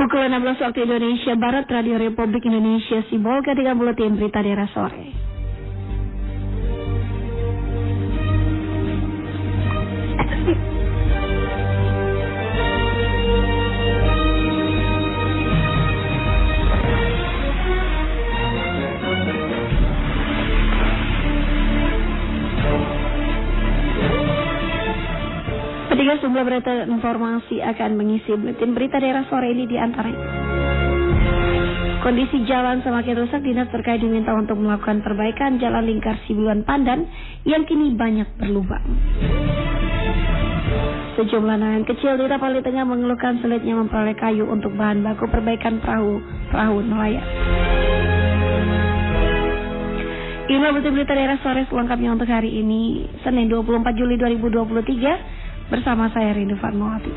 Pukul 16 waktu Indonesia Barat, Radio Republik Indonesia Sibolga dengan buletin berita daerah sore. Sejumlah berita informasi akan mengisi buletin berita daerah sore ini, di antaranya kondisi jalan semakin rusak. Dinas terkait diminta untuk melakukan perbaikan jalan lingkar Sibulan Pandan yang kini banyak berlubang. Sejumlah nelayan kecil di Tapali Tengah mengeluhkan sulitnya memperoleh kayu untuk bahan baku perbaikan perahu nelayan. Inilah buletin berita daerah sore selengkapnya untuk hari ini, Senin 24 Juli 2023. Bersama saya Rindu Fatmawati.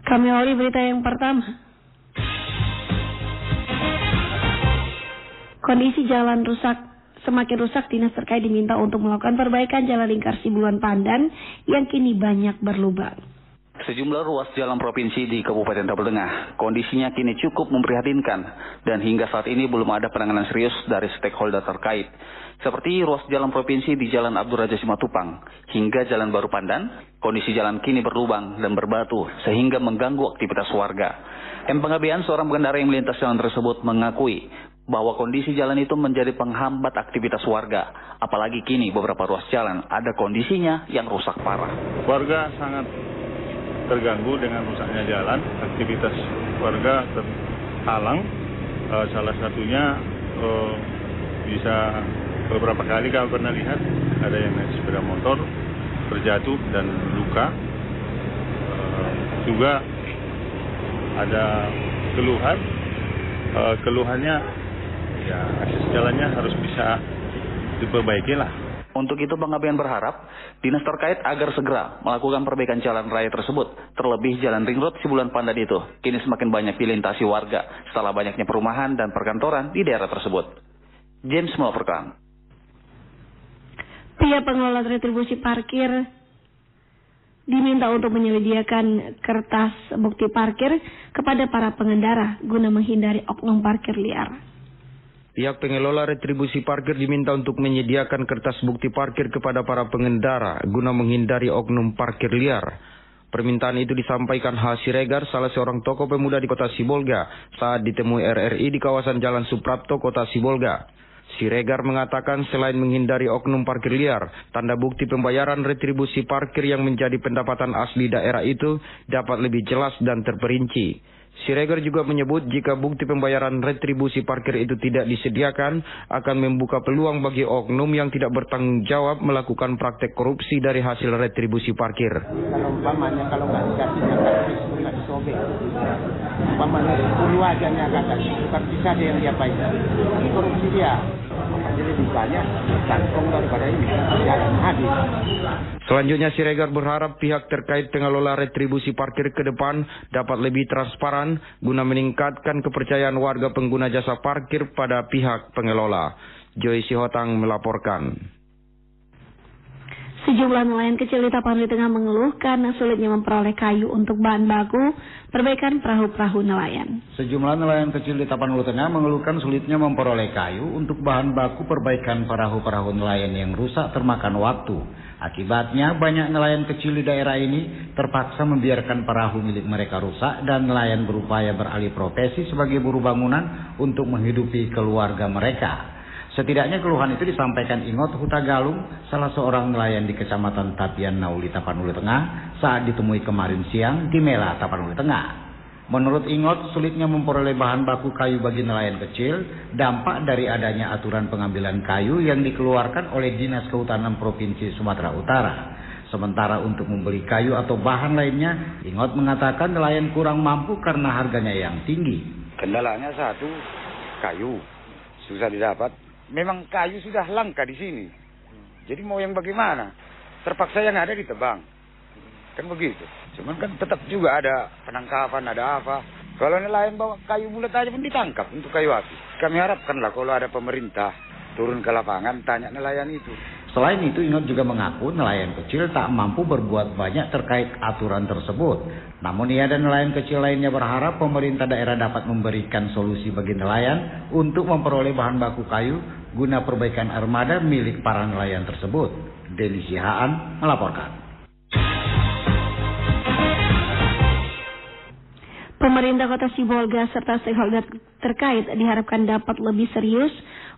Kami awali berita yang pertama. Kondisi jalan semakin rusak. Dinas terkait diminta untuk melakukan perbaikan jalan lingkar Sibulan Pandan yang kini banyak berlubang. Sejumlah ruas jalan provinsi di Kabupaten Tapal Tengah kondisinya kini cukup memprihatinkan dan hingga saat ini belum ada penanganan serius dari stakeholder terkait. Seperti ruas jalan provinsi di Jalan Abdul Raja Simatupang hingga Jalan Baru Pandan, kondisi jalan kini berlubang dan berbatu sehingga mengganggu aktivitas warga. M. Pengabean, seorang pengendara yang melintas jalan tersebut, mengakui bahwa kondisi jalan itu menjadi penghambat aktivitas warga. Apalagi kini beberapa ruas jalan ada kondisinya yang rusak parah. Warga sangat terganggu dengan rusaknya jalan, aktivitas warga terhalang. Salah satunya bisa beberapa kali kami pernah lihat ada yang naik sepeda motor terjatuh dan luka. Juga ada keluhannya ya, akses jalannya harus bisa diperbaiki lah. Untuk itu Pengabean berharap dinas terkait agar segera melakukan perbaikan jalan raya tersebut. Terlebih jalan ring road Sibulan Pandan itu kini semakin banyak dilintasi warga setelah banyaknya perumahan dan perkantoran di daerah tersebut. James melaporkan. Pihak pengelola retribusi parkir diminta untuk menyediakan kertas bukti parkir kepada para pengendara guna menghindari oknum parkir liar. Pihak pengelola retribusi parkir diminta untuk menyediakan kertas bukti parkir kepada para pengendara guna menghindari oknum parkir liar. Permintaan itu disampaikan H. Siregar, salah seorang tokoh pemuda di Kota Sibolga, saat ditemui RRI di kawasan Jalan Suprapto, Kota Sibolga. Siregar mengatakan selain menghindari oknum parkir liar, tanda bukti pembayaran retribusi parkir yang menjadi pendapatan asli daerah itu dapat lebih jelas dan terperinci. Siregar juga menyebut jika bukti pembayaran retribusi parkir itu tidak disediakan, akan membuka peluang bagi oknum yang tidak bertanggung jawab melakukan praktek korupsi dari hasil retribusi parkir. Kalau umpamanya kalau nggak dikasihnya kartis nggak disobek, umpamanya 10 aja nyatakan, bukan bisa dia yang diapain, ini korupsi dia. Jadi lebih banyak kantong daripada ini jalan habis. Selanjutnya Siregar berharap pihak terkait pengelola retribusi parkir ke depan dapat lebih transparan guna meningkatkan kepercayaan warga pengguna jasa parkir pada pihak pengelola. Joy Sihotang melaporkan. Sejumlah nelayan kecil di Tapanuli Tengah mengeluh karena sulitnya memperoleh kayu untuk bahan baku perbaikan perahu-perahu nelayan. Sejumlah nelayan kecil di Tapanuli Tengah mengeluhkan sulitnya memperoleh kayu untuk bahan baku perbaikan perahu-perahu nelayan yang rusak termakan waktu. Akibatnya banyak nelayan kecil di daerah ini terpaksa membiarkan perahu milik mereka rusak dan nelayan berupaya beralih profesi sebagai buruh bangunan untuk menghidupi keluarga mereka. Setidaknya keluhan itu disampaikan Ingot Hutagalung, salah seorang nelayan di Kecamatan Tapian Nauli, Tapanuli Tengah, saat ditemui kemarin siang di Mela, Tapanuli Tengah. Menurut Ingot, sulitnya memperoleh bahan baku kayu bagi nelayan kecil dampak dari adanya aturan pengambilan kayu yang dikeluarkan oleh Dinas Kehutanan Provinsi Sumatera Utara. Sementara untuk membeli kayu atau bahan lainnya, Ingot mengatakan nelayan kurang mampu karena harganya yang tinggi. Kendalanya satu, kayu susah didapat. Memang kayu sudah langka di sini. Jadi mau yang bagaimana? Terpaksa yang ada ditebang. Kan begitu. Cuman kan tetap juga ada penangkapan, ada apa. Kalau nelayan bawa kayu bulat aja pun ditangkap untuk kayu api. Kami harapkanlah kalau ada pemerintah turun ke lapangan tanya nelayan itu. Selain itu, Inot juga mengaku nelayan kecil tak mampu berbuat banyak terkait aturan tersebut. Namun ia dan nelayan kecil lainnya berharap pemerintah daerah dapat memberikan solusi bagi nelayan untuk memperoleh bahan baku kayu guna perbaikan armada milik para nelayan tersebut. Denny Sihaan melaporkan. Pemerintah Kota Sibolga serta stakeholder terkait diharapkan dapat lebih serius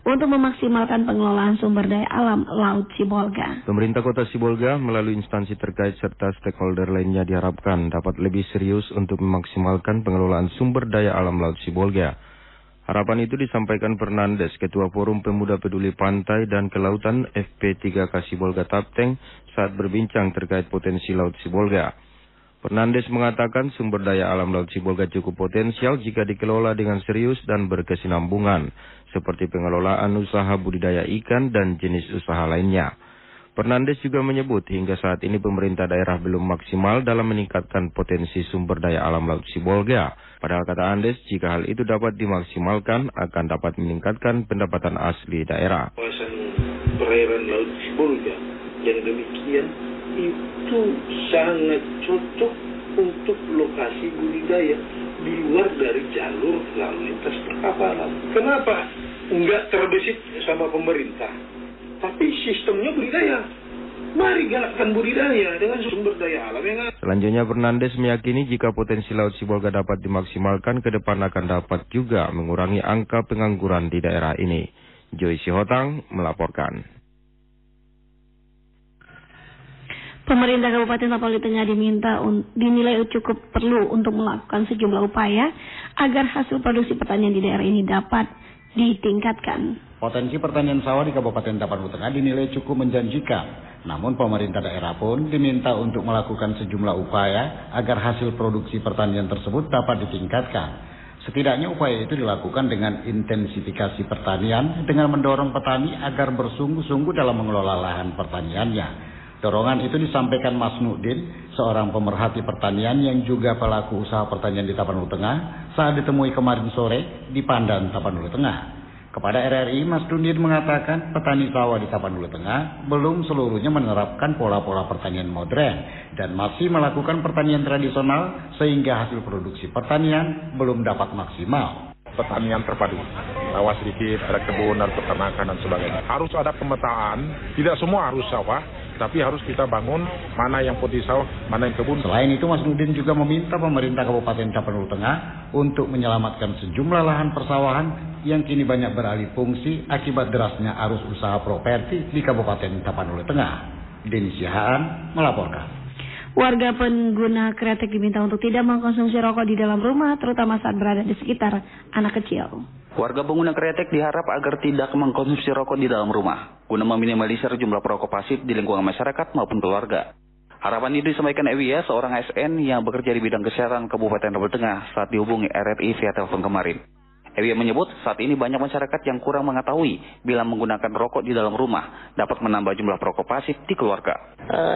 untuk memaksimalkan pengelolaan sumber daya alam Laut Sibolga. Pemerintah Kota Sibolga melalui instansi terkait serta stakeholder lainnya diharapkan dapat lebih serius untuk memaksimalkan pengelolaan sumber daya alam Laut Sibolga. Harapan itu disampaikan Fernandes, Ketua Forum Pemuda Peduli Pantai dan Kelautan FP3K Sibolga Tapteng saat berbincang terkait potensi Laut Sibolga. Fernandes mengatakan sumber daya alam Laut Sibolga cukup potensial jika dikelola dengan serius dan berkesinambungan, seperti pengelolaan usaha budidaya ikan dan jenis usaha lainnya. Fernandes juga menyebut hingga saat ini pemerintah daerah belum maksimal dalam meningkatkan potensi sumber daya alam Laut Sibolga. Padahal kata Andes, jika hal itu dapat dimaksimalkan akan dapat meningkatkan pendapatan asli daerah. Kawasan perairan Laut Sibolga yang demikian itu sangat cocok untuk lokasi budidaya di luar dari jalur lalu lintas perkapalan. Kenapa enggak terbesit sama pemerintah? Tapi sistemnya budidaya. Mari galakkan budidaya dengan sumber daya alam yang ada. Selanjutnya Fernandes meyakini jika potensi Laut Sibolga dapat dimaksimalkan ke depan akan dapat juga mengurangi angka pengangguran di daerah ini. Joy Sihotang melaporkan. Pemerintah Kabupaten Tapal Tengah dinilai cukup perlu untuk melakukan sejumlah upaya agar hasil produksi pertanian di daerah ini dapat ditingkatkan. Potensi pertanian sawah di Kabupaten Tapanuli Tengah dinilai cukup menjanjikan. Namun pemerintah daerah pun diminta untuk melakukan sejumlah upaya agar hasil produksi pertanian tersebut dapat ditingkatkan. Setidaknya upaya itu dilakukan dengan intensifikasi pertanian dengan mendorong petani agar bersungguh-sungguh dalam mengelola lahan pertaniannya. Dorongan itu disampaikan Mas Nudin, seorang pemerhati pertanian yang juga pelaku usaha pertanian di Tapanuli Tengah saat ditemui kemarin sore di Pandan, Tapanuli Tengah. Kepada RRI, Mas Nudin mengatakan petani sawah di Tapanuli Tengah belum seluruhnya menerapkan pola-pola pertanian modern dan masih melakukan pertanian tradisional sehingga hasil produksi pertanian belum dapat maksimal. Pertanian terpadu, sawah sedikit, ada kebun, ada peternakan dan sebagainya. Harus ada pemetaan, tidak semua harus sawah, tapi harus kita bangun mana yang potensi sawah, mana yang kebun. Selain itu, Mas Nudin juga meminta pemerintah Kabupaten Tapanuli Tengah untuk menyelamatkan sejumlah lahan persawahan yang kini banyak beralih fungsi akibat derasnya arus usaha properti di Kabupaten Tapanuli Tengah. Denny Sihaan melaporkan. Warga pengguna kretek diminta untuk tidak mengkonsumsi rokok di dalam rumah, terutama saat berada di sekitar anak kecil. Warga pengguna kretek diharap agar tidak mengkonsumsi rokok di dalam rumah, guna meminimalisir jumlah perokok pasif di lingkungan masyarakat maupun keluarga. Harapan itu disampaikan Ewia, seorang ASN yang bekerja di bidang kesehatan Kabupaten Tapanuli Tengah saat dihubungi RRI via telepon kemarin. Ewia menyebut saat ini banyak masyarakat yang kurang mengetahui bila menggunakan rokok di dalam rumah dapat menambah jumlah perokok pasif di keluarga.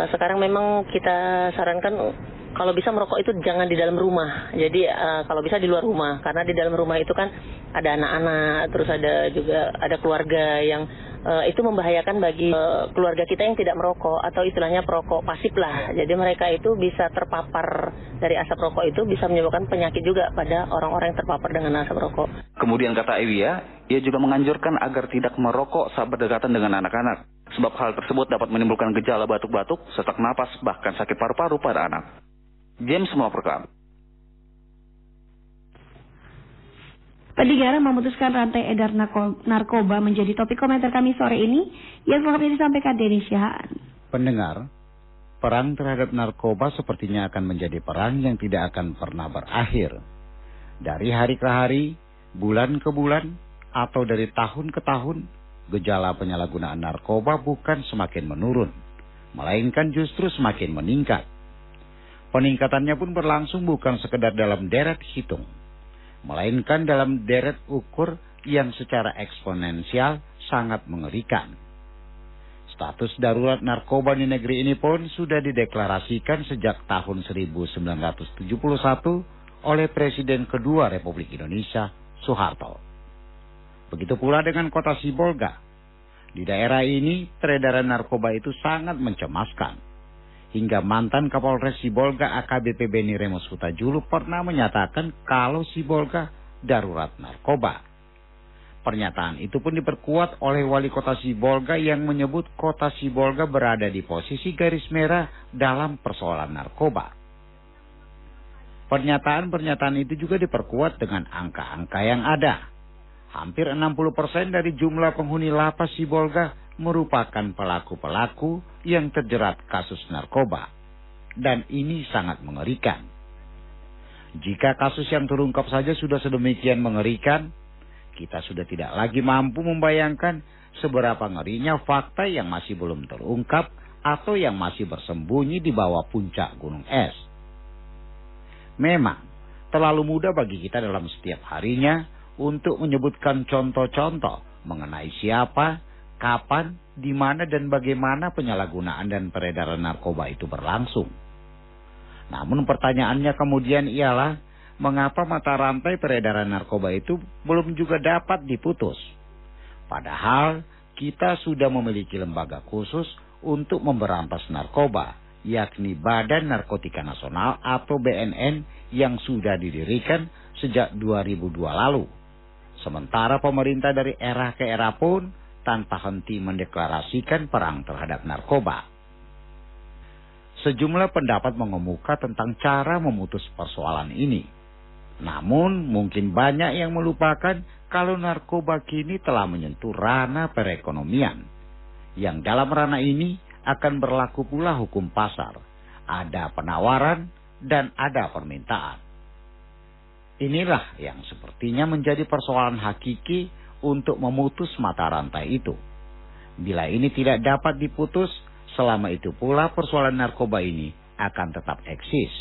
Sekarang memang kita sarankan kalau bisa merokok itu jangan di dalam rumah. Jadi kalau bisa di luar rumah, karena di dalam rumah itu kan ada anak-anak, terus ada keluarga yang itu membahayakan bagi keluarga kita yang tidak merokok atau istilahnya perokok pasif lah. Jadi mereka itu bisa terpapar dari asap rokok, itu bisa menyebabkan penyakit juga pada orang-orang yang terpapar dengan asap rokok. Kemudian kata Ewia, ia juga menganjurkan agar tidak merokok saat berdekatan dengan anak-anak. Sebab hal tersebut dapat menimbulkan gejala batuk-batuk, sesak napas, bahkan sakit paru-paru pada anak. James melaporkan. Pendigara memutuskan rantai edar narkoba menjadi topik komentar kami sore ini yang selengkapnya disampaikan Denny Sihaan. Pendengar, perang terhadap narkoba sepertinya akan menjadi perang yang tidak akan pernah berakhir. Dari hari ke hari, bulan ke bulan, atau dari tahun ke tahun, gejala penyalahgunaan narkoba bukan semakin menurun, melainkan justru semakin meningkat. Peningkatannya pun berlangsung bukan sekedar dalam deret hitung, melainkan dalam deret ukur yang secara eksponensial sangat mengerikan. Status darurat narkoba di negeri ini pun sudah dideklarasikan sejak tahun 1971 oleh Presiden kedua Republik Indonesia, Soeharto. Begitu pula dengan kota Sibolga. Di daerah ini, peredaran narkoba itu sangat mencemaskan. Hingga mantan Kapolres Sibolga AKBP Beni Remus Hutajulu pernah menyatakan kalau Sibolga darurat narkoba. Pernyataan itu pun diperkuat oleh wali kota Sibolga yang menyebut kota Sibolga berada di posisi garis merah dalam persoalan narkoba. Pernyataan-pernyataan itu juga diperkuat dengan angka-angka yang ada. Hampir 60% dari jumlah penghuni lapas Sibolga merupakan pelaku-pelaku yang terjerat kasus narkoba. Dan ini sangat mengerikan. Jika kasus yang terungkap saja sudah sedemikian mengerikan, kita sudah tidak lagi mampu membayangkan seberapa ngerinya fakta yang masih belum terungkap atau yang masih bersembunyi di bawah puncak gunung es. Memang, terlalu mudah bagi kita dalam setiap harinya untuk menyebutkan contoh-contoh mengenai siapa, kapan, di mana dan bagaimana penyalahgunaan dan peredaran narkoba itu berlangsung. Namun pertanyaannya kemudian ialah, mengapa mata rantai peredaran narkoba itu belum juga dapat diputus? Padahal kita sudah memiliki lembaga khusus untuk memberantas narkoba, yakni Badan Narkotika Nasional atau BNN yang sudah didirikan sejak 2002 lalu. Sementara pemerintah dari era ke era pun tanpa henti mendeklarasikan perang terhadap narkoba. Sejumlah pendapat mengemuka tentang cara memutus persoalan ini. Namun mungkin banyak yang melupakan kalau narkoba kini telah menyentuh ranah perekonomian. Yang dalam ranah ini akan berlaku pula hukum pasar. Ada penawaran dan ada permintaan. Inilah yang sepertinya menjadi persoalan hakiki untuk memutus mata rantai itu. Bila ini tidak dapat diputus, selama itu pula persoalan narkoba ini akan tetap eksis.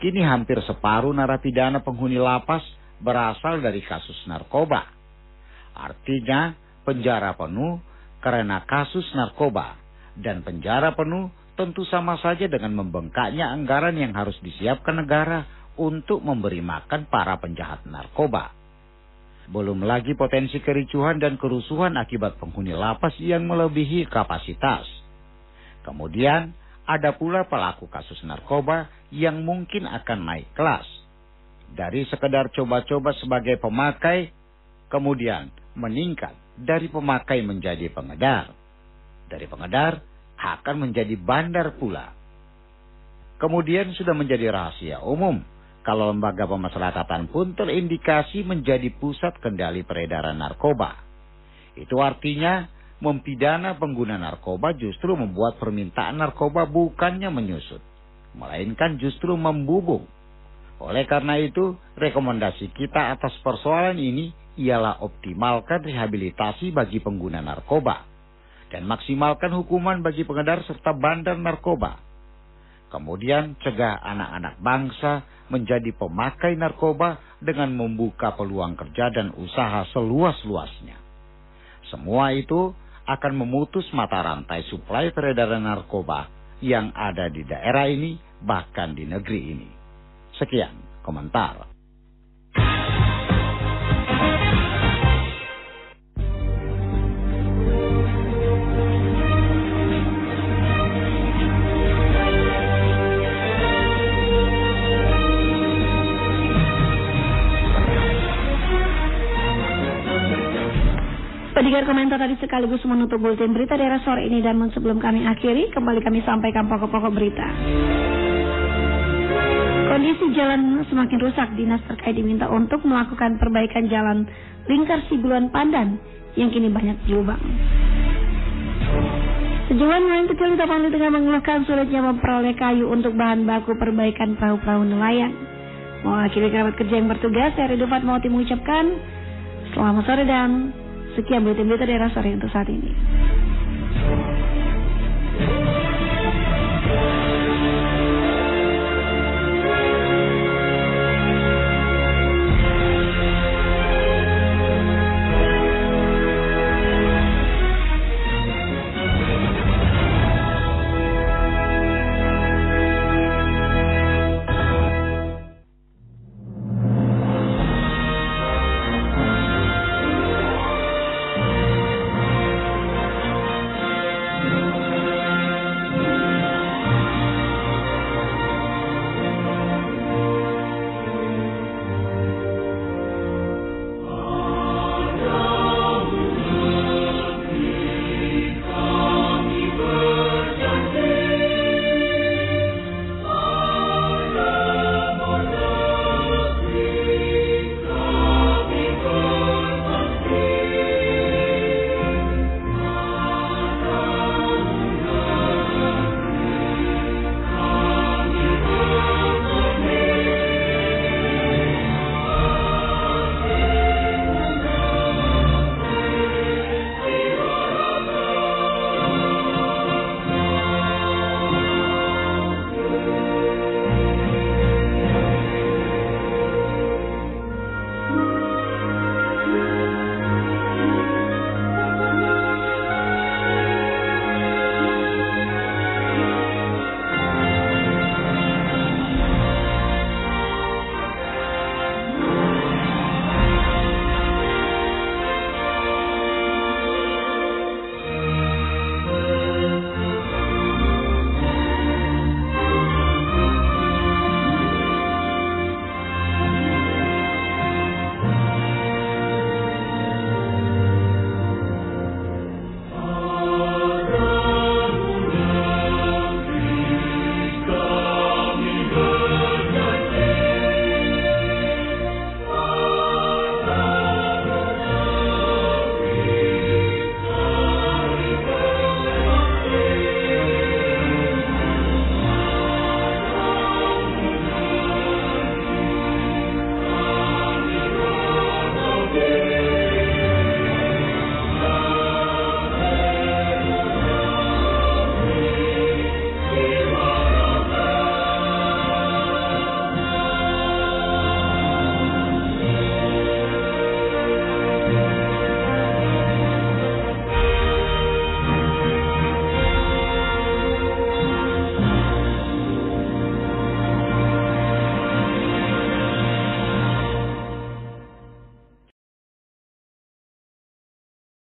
Kini hampir separuh narapidana penghuni lapas berasal dari kasus narkoba. Artinya penjara penuh karena kasus narkoba. Dan penjara penuh tentu sama saja dengan membengkaknya anggaran yang harus disiapkan negara untuk memberi makan para penjahat narkoba. Belum lagi potensi kericuhan dan kerusuhan akibat penghuni lapas yang melebihi kapasitas. Kemudian ada pula pelaku kasus narkoba yang mungkin akan naik kelas. Dari sekedar coba-coba sebagai pemakai, kemudian meningkat dari pemakai menjadi pengedar. Dari pengedar akan menjadi bandar pula. Kemudian sudah menjadi rahasia umum kalau lembaga pemasyarakatan pun terindikasi menjadi pusat kendali peredaran narkoba. Itu artinya mempidana pengguna narkoba justru membuat permintaan narkoba bukannya menyusut, melainkan justru membubung. Oleh karena itu, rekomendasi kita atas persoalan ini ialah optimalkan rehabilitasi bagi pengguna narkoba dan maksimalkan hukuman bagi pengedar serta bandar narkoba. Kemudian cegah anak-anak bangsa menjadi pemakai narkoba dengan membuka peluang kerja dan usaha seluas-luasnya. Semua itu akan memutus mata rantai suplai peredaran narkoba yang ada di daerah ini, bahkan di negeri ini. Sekian komentar. Pendengar komentar tadi sekaligus menutup bulletin berita daerah sore ini, dan sebelum kami akhiri, kembali kami sampaikan pokok-pokok berita. Kondisi jalan semakin rusak, dinas terkait diminta untuk melakukan perbaikan jalan lingkar Sibuluan Pandan yang kini banyak berlubang. Sejumlah nelayan kecil di Tapanuli Tengah mengeluhkan sulitnya memperoleh kayu untuk bahan baku perbaikan perahu-perahu nelayan. Mewakili kerabat kerja yang bertugas, saya Ridho Fatmawati mengucapkan selamat sore dan sekian bulletin berita daerah sore untuk saat ini.